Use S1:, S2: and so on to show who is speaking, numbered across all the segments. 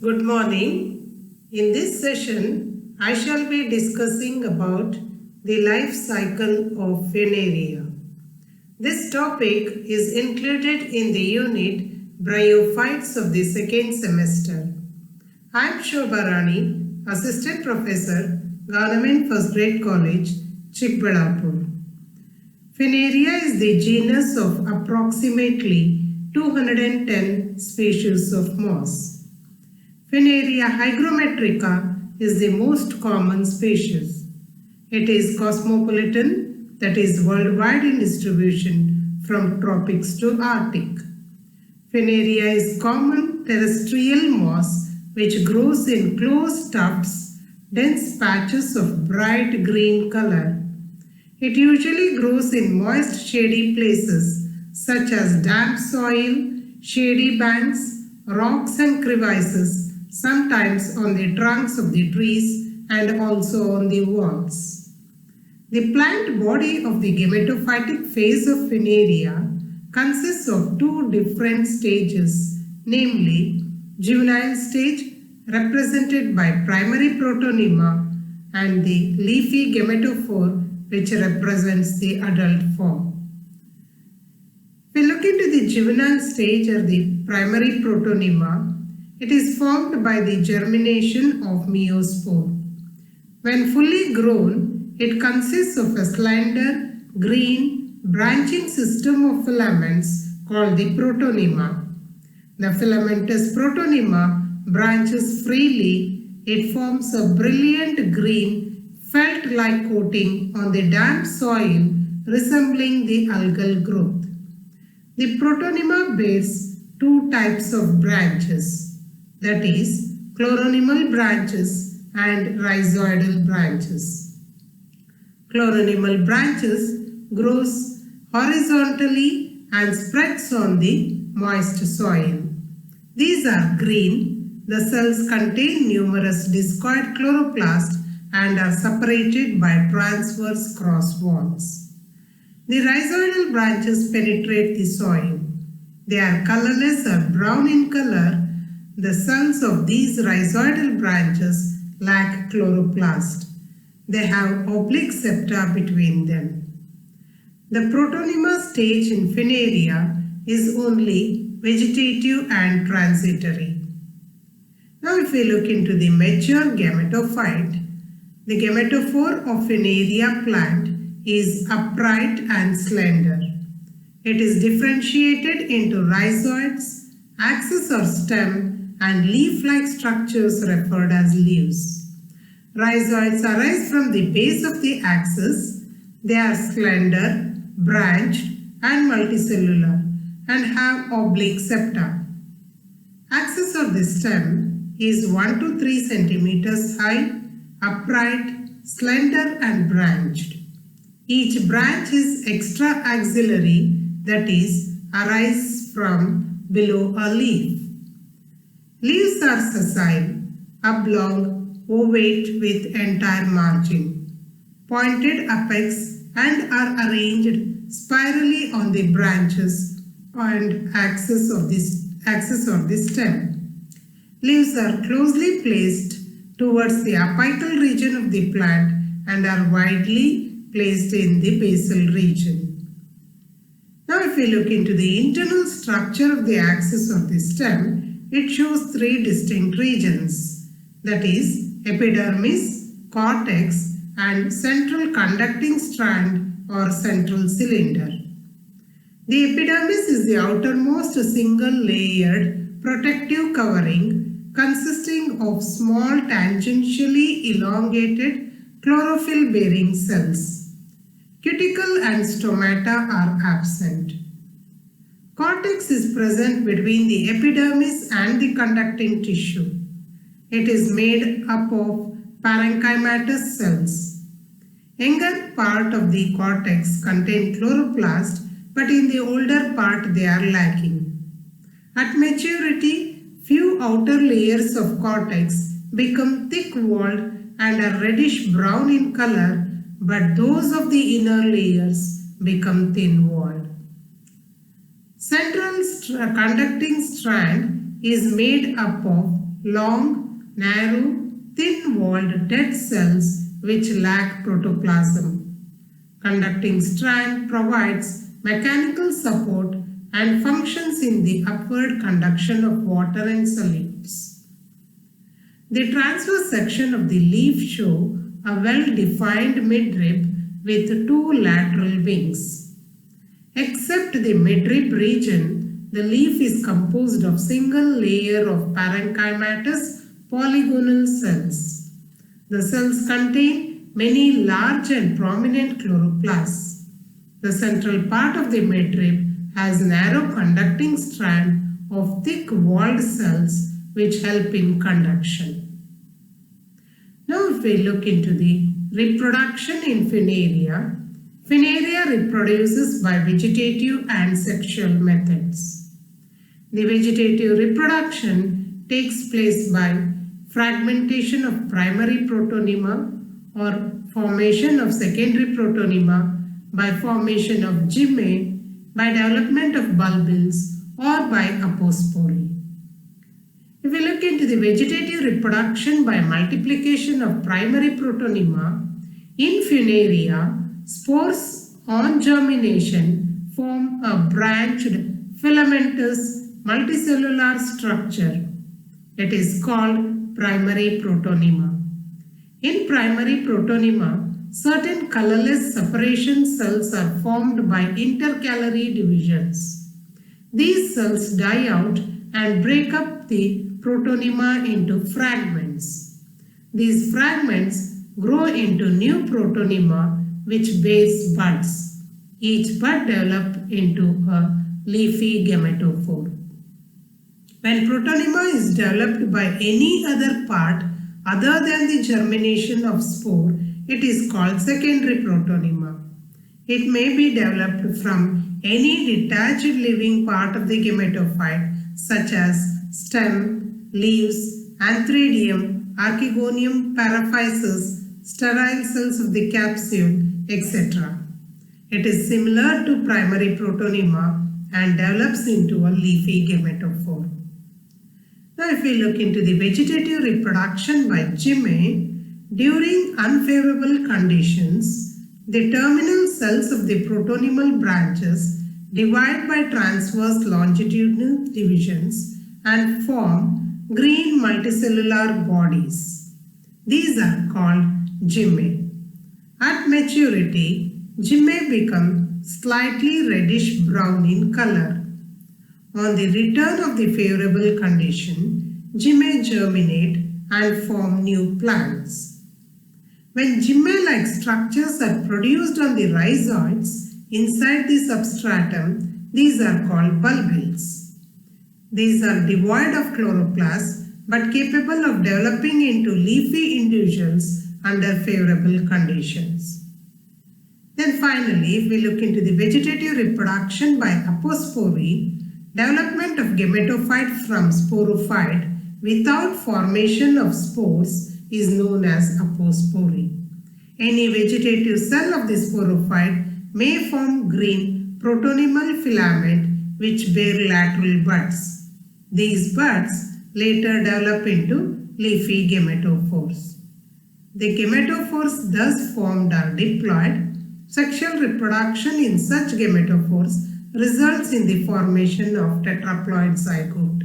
S1: Good morning. In this session, I shall be discussing about the life cycle of Veneria. This topic is included in the unit Bryophytes of the second semester. I am Shobha Rani, Assistant Professor, Government First Grade College, Chikbalapur. Veneria is the genus of approximately 210 species of moss. Veneria hygrometrica is the most common species. It is cosmopolitan, that is worldwide in distribution from tropics to Arctic. Veneria is common terrestrial moss which grows in close tufts, dense patches of bright green color. It usually grows in moist shady places such as damp soil, shady banks, rocks and crevices, sometimes on the trunks of the trees and also on the walls. The plant body of the gametophytic phase of Veneria consists of two different stages, namely juvenile stage represented by primary protonema and the leafy gametophore which represents the adult form. If we look into the juvenile stage or the primary protonema, it is formed by the germination of meiospore. When fully grown, it consists of a slender, green, branching system of filaments called the protonema. The filamentous protonema branches freely. It forms a brilliant green, felt-like coating on the damp soil resembling the algal growth. The protonema bears two types of branches, that is, chloronemal branches and rhizoidal branches. Chloronemal branches grows horizontally and spreads on the moist soil. These are green. The cells contain numerous discoid chloroplasts and are separated by transverse cross walls. The rhizoidal branches penetrate the soil. They are colorless or brown in color. The cells of these rhizoidal branches lack chloroplast. They have oblique septa between them. The protonema stage in Veneria is only vegetative and transitory. Now if we look into the mature gametophyte, the gametophore of Veneria plant is upright and slender. It is differentiated into rhizoids, axis or stem, and leaf-like structures referred as leaves. Rhizoids arise from the base of the axis. They are slender, branched, and multicellular and have oblique septa. Axis of the stem is 1 to 3 centimeters high, upright, slender, and branched. Each branch is extra-axillary, that is, arises from below a leaf. Leaves are sessile, oblong, ovate with entire margin, pointed apex, and are arranged spirally on the branches and axis of the stem. Leaves are closely placed towards the apical region of the plant and are widely placed in the basal region. Now if we look into the internal structure of the axis of the stem, it shows three distinct regions, that is, epidermis, cortex, and central conducting strand or central cylinder. The epidermis is the outermost single-layered protective covering consisting of small tangentially elongated chlorophyll-bearing cells. Cuticle and stomata are absent. Cortex is present between the epidermis and the conducting tissue. It is made up of parenchymatous cells. Younger part of the cortex contain chloroplast, but in the older part they are lacking. At maturity, few outer layers of cortex become thick-walled and are reddish-brown in color, but those of the inner layers become thin-walled. Central conducting strand is made up of long, narrow, thin-walled dead cells which lack protoplasm. Conducting strand provides mechanical support and functions in the upward conduction of water and solids. The transverse section of the leaf show a well-defined midrib with two lateral wings. Except the midrib region, the leaf is composed of single layer of parenchymatous polygonal cells. The cells contain many large and prominent chloroplasts. The central part of the midrib has narrow conducting strand of thick walled cells which help in conduction. Now if we look into the reproduction in Funaria, Funaria reproduces by vegetative and sexual methods. The vegetative reproduction takes place by fragmentation of primary protonema or formation of secondary protonema, by formation of gymme, by development of bulbils, or by apospory. If we look into the vegetative reproduction by multiplication of primary protonema, in Funaria, spores on germination form a branched filamentous multicellular structure. It is called primary protonema. In primary protonema, certain colorless separation cells are formed by intercalary divisions. These cells die out and break up the protonema into fragments. These fragments grow into new protonema which bears buds. Each bud develops into a leafy gametophore. When protonema is developed by any other part other than the germination of spore, it is called secondary protonema. It may be developed from any detached living part of the gametophyte such as stem, leaves, antheridium, archegonium paraphysis, sterile cells of the capsule, etc. It is similar to primary protonema and develops into a leafy gametophore. Now if we look into the vegetative reproduction by gymme, during unfavorable conditions, the terminal cells of the protonimal branches divide by transverse longitudinal divisions and form green multicellular bodies. These are called gymme. At maturity, gymme become slightly reddish brown in color. On the return of the favorable condition, gymme germinate and form new plants. When gymme-like structures are produced on the rhizoids inside the substratum, these are called bulbils. These are devoid of chloroplasts but capable of developing into leafy individuals under favorable conditions. Then finally, if we look into the vegetative reproduction by apospory, development of gametophyte from sporophyte without formation of spores is known as apospory. Any vegetative cell of the sporophyte may form green protonimal filament which bear lateral buds. These buds later develop into leafy gametophores. The gametophores thus formed are diploid. Sexual reproduction in such gametophores results in the formation of tetraploid zygote.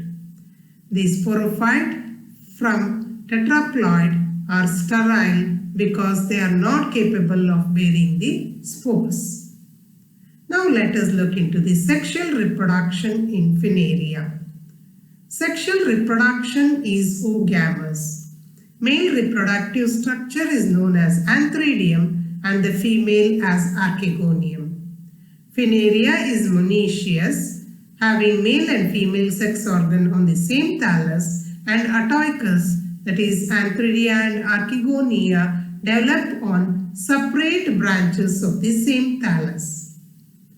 S1: The sporophyte from tetraploid are sterile because they are not capable of bearing the spores. Now let us look into the sexual reproduction in Funaria. Sexual reproduction is oogamous. Male reproductive structure is known as antheridium and the female as archegonium. Funaria is monoecious, having male and female sex organ on the same thallus, and atoicus, that is antheridia and archegonia, develop on separate branches of the same thallus.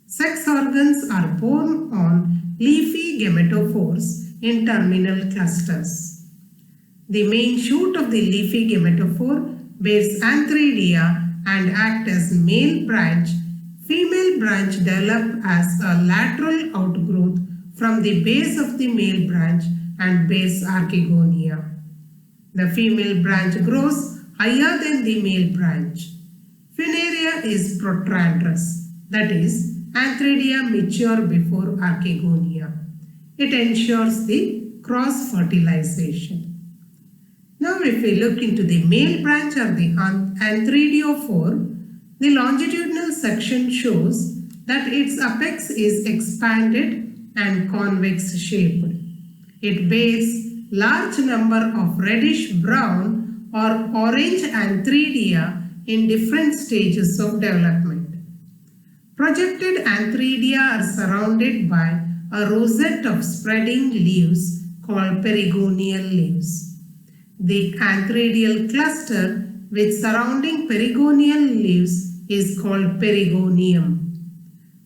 S1: Sex organs are borne on leafy gametophores in terminal clusters. The main shoot of the leafy gametophore bears antheridia and act as male branch. Female branch develop as a lateral outgrowth from the base of the male branch and bears archegonia. The female branch grows higher than the male branch. Funaria is protrandrous, that is, antheridia mature before archegonia. It ensures the cross-fertilization. Now if we look into the male branch of the antheridiophore, the longitudinal section shows that its apex is expanded and convex shaped. It bears large number of reddish brown or orange antheridia in different stages of development. Projected antheridia are surrounded by a rosette of spreading leaves called perigonial leaves. The antheridial cluster with surrounding perigonial leaves is called perigonium.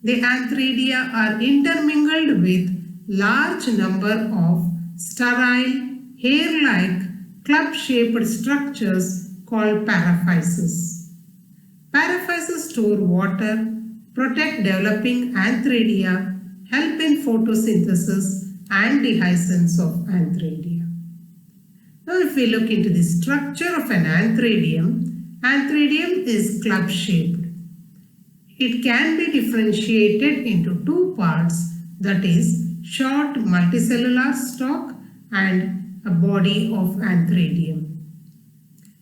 S1: The antheridia are intermingled with large number of sterile, hair-like, club-shaped structures called paraphyses. Paraphyses store water, protect developing antheridia, help in photosynthesis and dehiscence of antheridia. Now if we look into the structure of an antheridium, antheridium is club-shaped. It can be differentiated into two parts, that is, short multicellular stalk and a body of antheridium.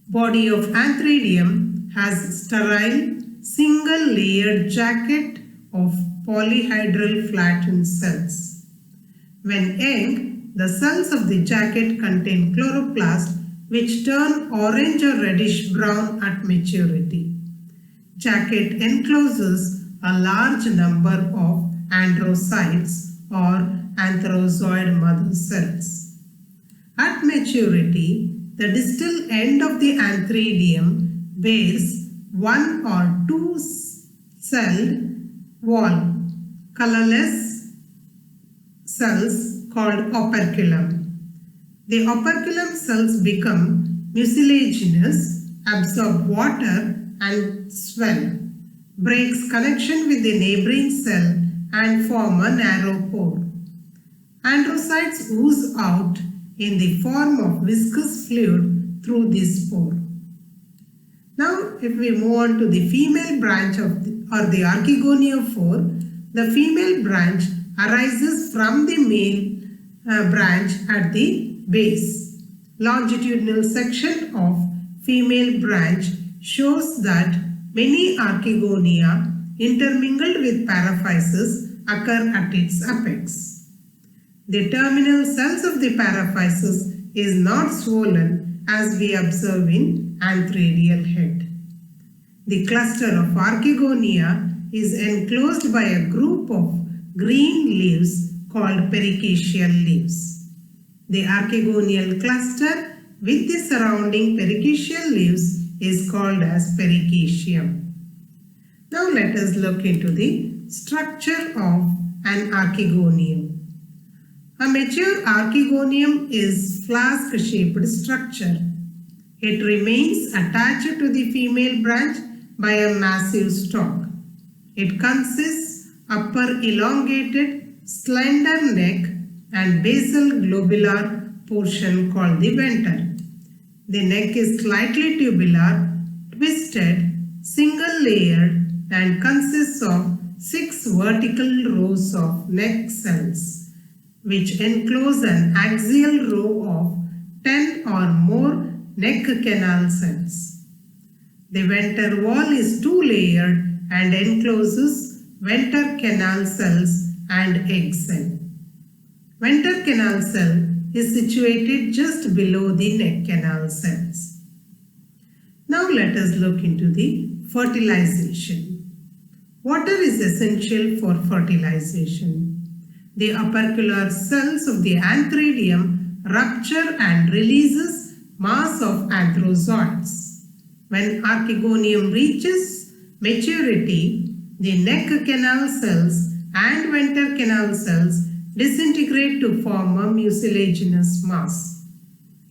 S1: Body of antheridium has sterile, single-layered jacket of polyhedral flattened cells. When young, the cells of the jacket contain chloroplast which turn orange or reddish brown at maturity. Jacket encloses a large number of androcytes or antherozoid mother cells. At maturity, the distal end of the antheridium bears one or two celled wall, colorless cells called operculum. The operculum cells become mucilaginous, absorb water and swell, breaks connection with the neighboring cell and form a narrow pore. Androcytes ooze out in the form of viscous fluid through this pore. Now if we move on to the female branch of the archegoniophore, the female branch arises from the male branch at the base. Longitudinal section of female branch shows that many archegonia intermingled with paraphyses occur at its apex. The terminal cells of the paraphyses is not swollen as we observe in antheridial head. The cluster of archegonia is enclosed by a group of green leaves called pericaceal leaves. The archegonial cluster with the surrounding pericaceal leaves is called as pericaceum. Now let us look into the structure of an archegonium. A mature archegonium is flask-shaped structure. It remains attached to the female branch by a massive stalk. It consists upper elongated, slender neck and basal globular portion called the venter. The neck is slightly tubular, twisted, single-layered and consists of 6 vertical rows of neck cells, which enclose an axial row of 10 or more neck canal cells. The venter wall is 2-layered and encloses venter canal cells and egg cell. Venter canal cell is situated just below the neck canal cells. Now let us look into the fertilization. Water is essential for fertilization. The opercular cells of the antheridium rupture and releases mass of antherozoids. When archegonium reaches maturity, the neck canal cells and venter canal cells disintegrate to form a mucilaginous mass.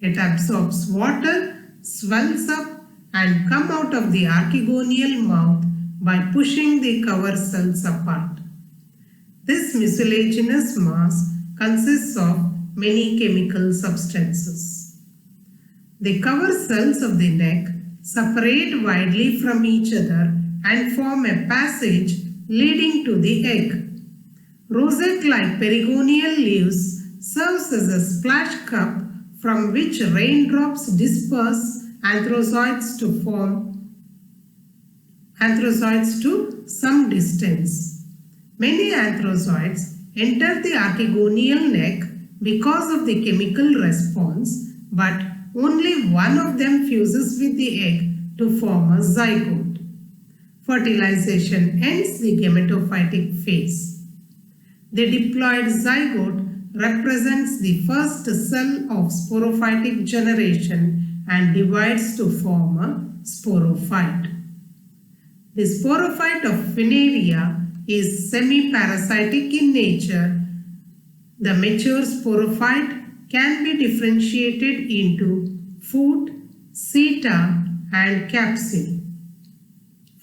S1: It absorbs water, swells up and comes out of the archegonial mouth by pushing the cover cells apart. This mucilaginous mass consists of many chemical substances. The cover cells of the neck separate widely from each other and form a passage leading to the egg. Rosette-like perigonial leaves serves as a splash cup from which raindrops disperse anthrozoids to some distance. Many anthrozoids enter the archegonial neck because of the chemical response, but only one of them fuses with the egg to form a zygote. Fertilization ends the gametophytic phase. The diploid zygote represents the first cell of sporophytic generation and divides to form a sporophyte. The sporophyte of Funaria is semi-parasitic in nature. The mature sporophyte can be differentiated into foot, seta, and capsule.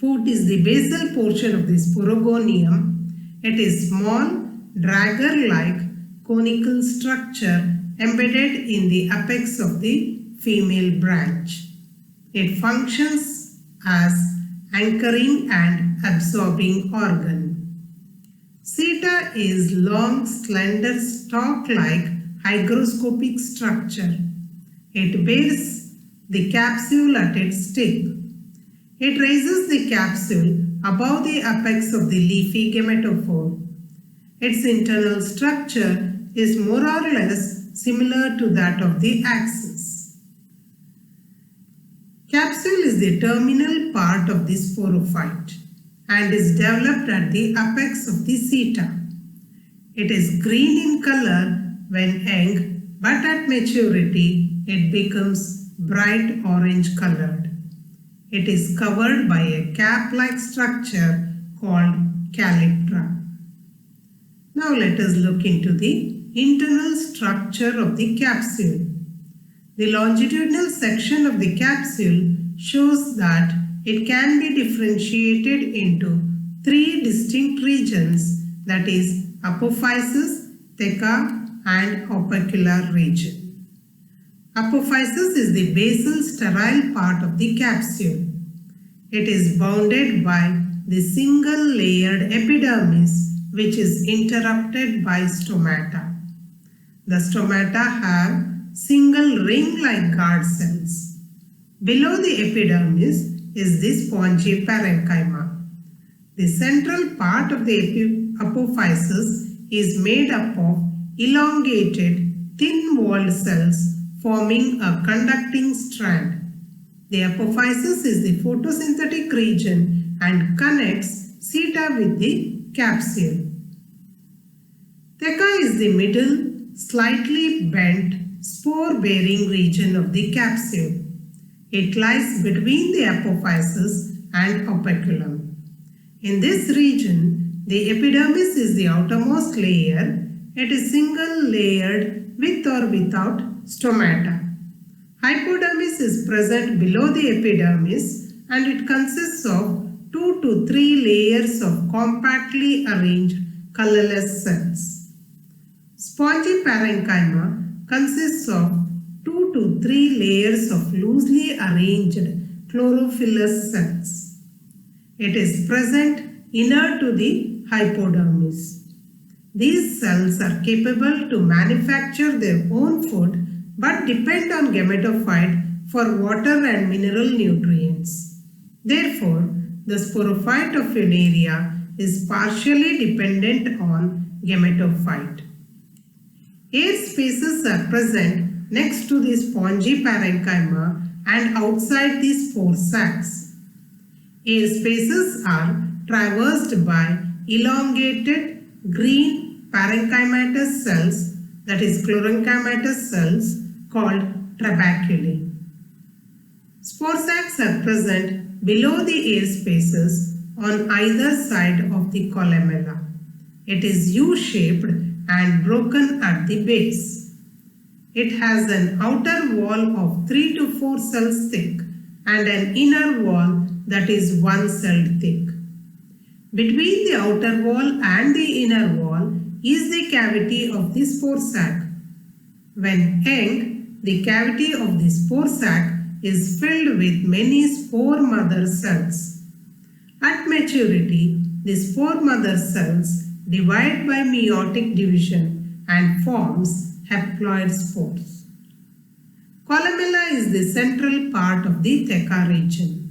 S1: Foot is the basal portion of the sporogonium. It is small, dagger-like conical structure embedded in the apex of the female branch. It functions as anchoring and absorbing organ. Seta is long, slender, stalk-like hygroscopic structure. It bears the capsule at its tip. It raises the capsule above the apex of the leafy gametophore. Its internal structure is more or less similar to that of the axis. Capsule is the terminal part of the sporophyte and is developed at the apex of the seta. It is green in color when young, but at maturity it becomes bright orange colored. It is covered by a cap-like structure called calyptra. Now let us look into the internal structure of the capsule. The longitudinal section of the capsule shows that it can be differentiated into three distinct regions, that is apophysis, theca, and opercular region. Apophysis is the basal sterile part of the capsule. It is bounded by the single layered epidermis, which is interrupted by stomata. The stomata have single ring-like guard cells. Below the epidermis is the spongy parenchyma. The central part of the apophysis is made up of elongated, thin-walled cells forming a conducting strand. The apophysis is the photosynthetic region and connects seta with the capsule. Theca is the middle, slightly bent, spore-bearing region of the capsule. It lies between the apophysis and operculum. In this region, the epidermis is the outermost layer. It is single-layered with or without stomata. Hypodermis is present below the epidermis and it consists of 2 to 3 layers of compactly arranged colorless cells. Spongy parenchyma consists of 2 to 3 layers of loosely arranged chlorophyllous cells. It is present inner to the hypodermis. These cells are capable to manufacture their own food but depend on gametophyte for water and mineral nutrients. Therefore, the sporophyte of Funaria is partially dependent on gametophyte. Air spaces are present next to the spongy parenchyma and outside the spore sacs. Air spaces are traversed by elongated green parenchymatous cells, that is chlorenchymatous cells, called trabeculae. Spore sacs are present below the air spaces on either side of the columella. It is U-shaped and broken at the base. It has an outer wall of 3 to 4 cells thick and an inner wall that is 1 cell thick. Between the outer wall and the inner wall is the cavity of the spore sac. When young, the cavity of the spore sac is filled with many spore mother cells. At maturity, the spore mother cells divide by meiotic division and forms haploid spores. Columella is the central part of the theca region.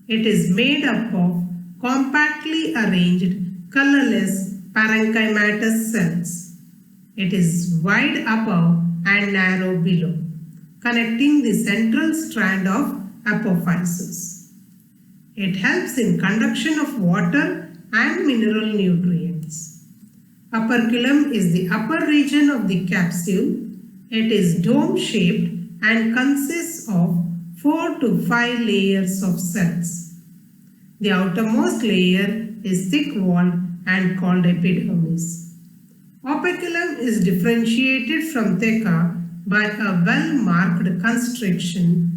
S1: It is made up of compactly arranged colorless parenchymatous cells. It is wide above and narrow below, connecting the central strand of apophysis. It helps in conduction of water and mineral nutrients. Operculum is the upper region of the capsule. It is dome-shaped and consists of 4 to 5 layers of cells. The outermost layer is thick-walled and called epidermis. Operculum is differentiated from theca by a well-marked constriction.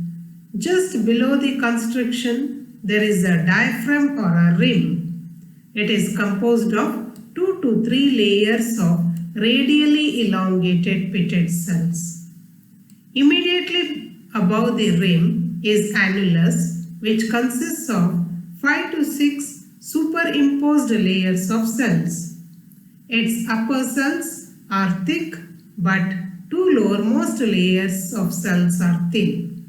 S1: Just below the constriction, there is a diaphragm or a rim. It is composed of 2 to 3 layers of radially elongated pitted cells. Immediately above the rim is annulus, which consists of 5 to 6 superimposed layers of cells. Its upper cells are thick, but 2 lowermost layers of cells are thin.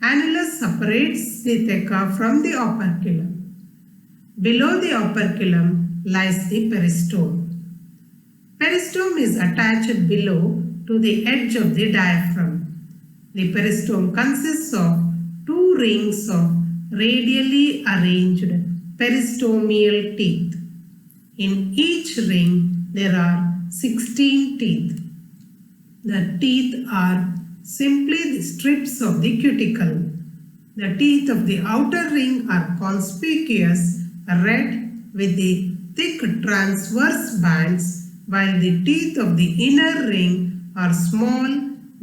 S1: Annulus separates the theca from the operculum. Below the operculum lies the peristome. Peristome is attached below to the edge of the diaphragm. The peristome consists of 2 rings of radially arranged peristomial teeth. In each ring, there are 16 teeth. The teeth are simply the strips of the cuticle. The teeth of the outer ring are conspicuous red with the thick transverse bands, while the teeth of the inner ring are small,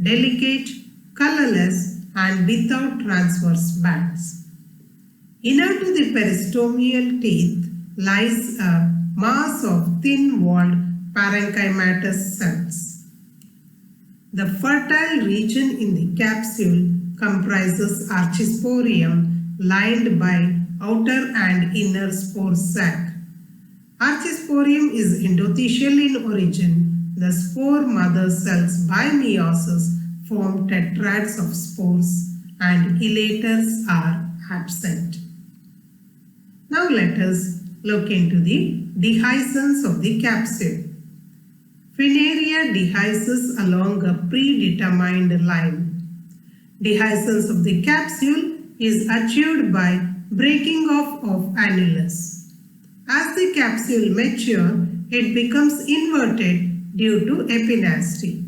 S1: delicate, colorless and without transverse bands. Inner to the peristomial teeth lies a mass of thin-walled parenchymatous cells. The fertile region in the capsule comprises archisporium lined by outer and inner spore sac. Archisporium is endothelial in origin. The spore mother cells by meiosis form tetrads of spores and elaters are absent. Now let us look into the dehiscence of the capsule. Finaria dehisces along a predetermined line. Dehiscence of the capsule is achieved by breaking off of annulus. As the capsule matures, it becomes inverted due to epinastry.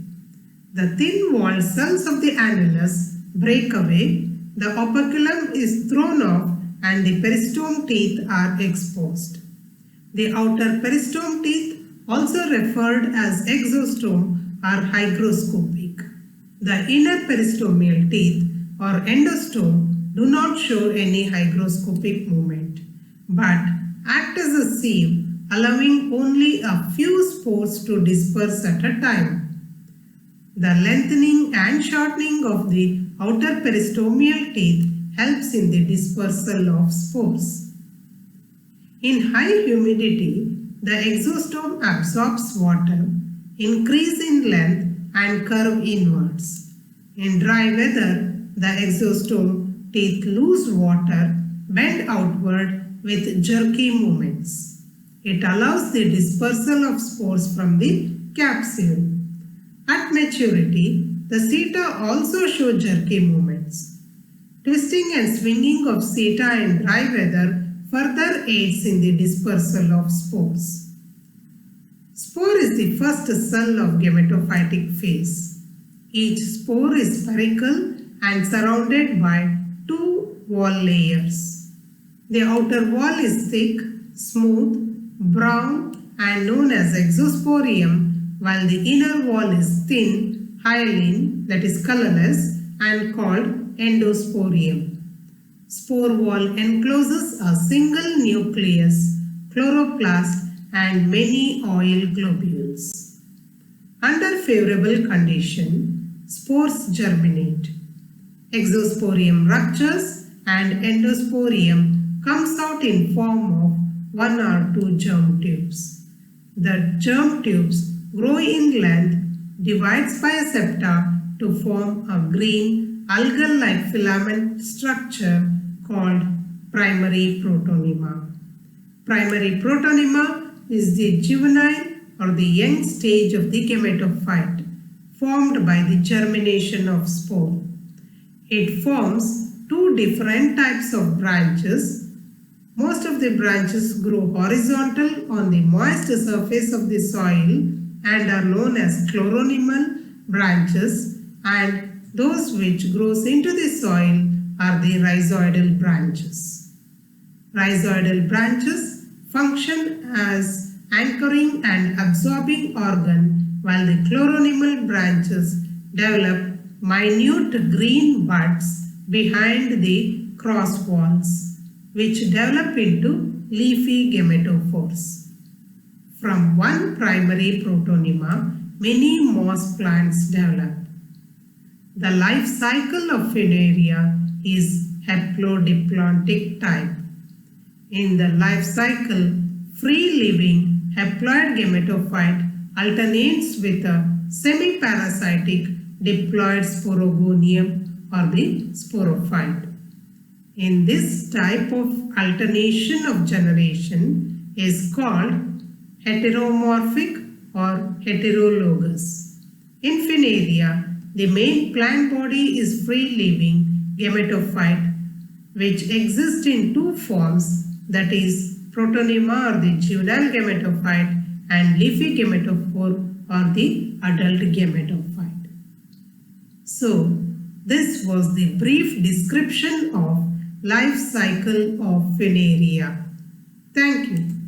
S1: The thin-walled cells of the annulus break away, the operculum is thrown off and the peristome teeth are exposed. The outer peristome teeth, also referred as exostome, are hygroscopic. The inner peristomial teeth or endostome do not show any hygroscopic movement, but act as a sieve, allowing only a few spores to disperse at a time. The lengthening and shortening of the outer peristomial teeth helps in the dispersal of spores. In high humidity, the exostome absorbs water, increase in length and curve inwards. In dry weather, the exostome teeth lose water, bend outward with jerky movements. It allows the dispersal of spores from the capsule. At maturity, the seta also show jerky movements. Twisting and swinging of seta in dry weather further aids in the dispersal of spores. Spore is the first cell of gametophytic phase. Each spore is spherical and surrounded by 2 wall layers. The outer wall is thick, smooth, brown and known as exosporium, while the inner wall is thin, hyaline, that is colorless, and called endosporium. Spore wall encloses a single nucleus, chloroplast, and many oil globules. Under favorable condition, spores germinate. Exosporium ruptures and endosporium comes out in form of 1 or 2 germ tubes. The germ tubes grow in length, divides by a septa to form a green algal-like filament structure called primary protonema. Primary protonema is the juvenile or the young stage of the gametophyte formed by the germination of spore. It forms 2 different types of branches. Most of the branches grow horizontal on the moist surface of the soil and are known as chloronemal branches, and those which grows into the soil are the rhizoidal branches. Rhizoidal branches function as anchoring and absorbing organ, while the chloronemal branches develop minute green buds behind the cross walls, which develop into leafy gametophores. From one primary protonema, many moss plants develop. The life cycle of Funaria is haplodiplontic type. In the life cycle, free-living haploid gametophyte alternates with a semi-parasitic diploid sporogonium or the sporophyte. In this type of alternation of generation is called heteromorphic or heterologous. In Funaria, the main plant body is free-living gametophyte which exists in 2 forms, that is protonema or the juvenile gametophyte and leafy gametophore or the adult gametophyte. So, this was the brief description of life cycle of Funaria. Thank you.